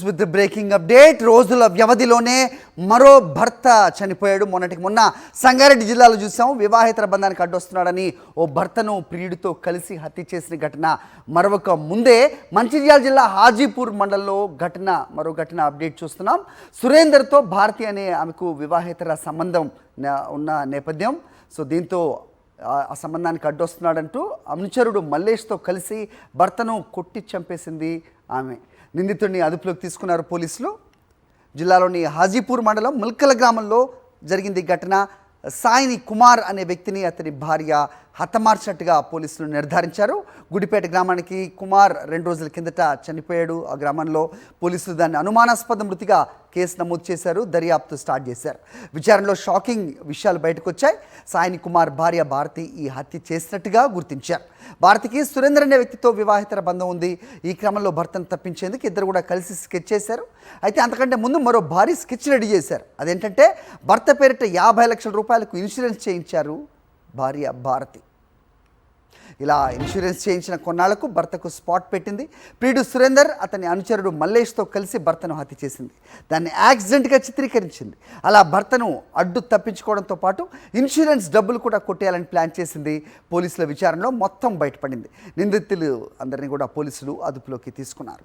With breaking update రోజుల వ్యవధిలోనే మరో భర్త చనిపోయాడు. మొన్నటికి మొన్న సంగారెడ్డి జిల్లాలో చూసాం. వివాహేతర బంధానికి అడ్డొస్తున్నాడని ఓ భర్తను ప్రియుడితో కలిసి హత్య చేసిన ఘటన మరొక ముందే మంచిర్యాల జిల్లా హాజీపూర్ మండలంలో మరో ఘటన అప్డేట్ చూస్తున్నాం. సురేందర్తో భారతి అనే ఆమెకు వివాహేతర సంబంధం ఉన్న నేపథ్యం. సో దీంతో ఆ సంబంధానికి అడ్డొస్తున్నాడంటూ అనుచరుడు మల్లేష్తో కలిసి భర్తను కొట్టి చంపేసింది ఆమె. నిందితుడిని అదుపులోకి తీసుకున్నారు పోలీసులు. జిల్లాలోని హాజీపూర్ మండలం ముల్కల గ్రామంలో జరిగింది ఘటన. సాయిని కుమార్ అనే వ్యక్తిని అతని భార్య హతమార్చినట్టుగా పోలీసులు నిర్ధారించారు. గుడిపేట గ్రామానికి కుమార్ 2 రోజుల కిందట చనిపోయాడు. ఆ గ్రామంలో పోలీసులు దాన్ని అనుమానాస్పద మృతిగా కేసు నమోదు చేశారు. దర్యాప్తు స్టార్ట్ చేశారు. విచారణలో షాకింగ్ విషయాలు బయటకు వచ్చాయి. సాయిని కుమార్ భార్య భారతి ఈ హత్య చేసినట్టుగా గుర్తించారు. భారతికి సురేందర్ అనే వ్యక్తితో వివాహేతర బంధం ఉంది. ఈ క్రమంలో భర్తను తప్పించేందుకు ఇద్దరు కూడా కలిసి స్కెచ్ చేశారు. అయితే అంతకంటే ముందు మరో భారీ స్కెచ్ రెడీ చేశారు. అదేంటంటే భర్త పేరిట 50 లక్షల రూపాయలకు ఇన్సూరెన్స్ చేయించారు భార్య భారతి. ఇలా ఇన్సూరెన్స్ చేయించిన కొన్నాళ్లకు భర్తకు స్పాట్ పెట్టింది. ప్రియుడు సురేందర్ అతని అనుచరుడు మల్లేష్తో కలిసి భర్తను హత్య చేసింది. దాన్ని యాక్సిడెంట్గా చిత్రీకరించింది. అలా భర్తను అడ్డు తప్పించుకోవడంతో పాటు ఇన్సూరెన్స్ డబ్బులు కూడా కొట్టేయాలని ప్లాన్ చేసింది. పోలీసుల విచారణలో మొత్తం బయటపడింది. నిందితులు అందరినీ కూడా పోలీసులు అదుపులోకి తీసుకున్నారు.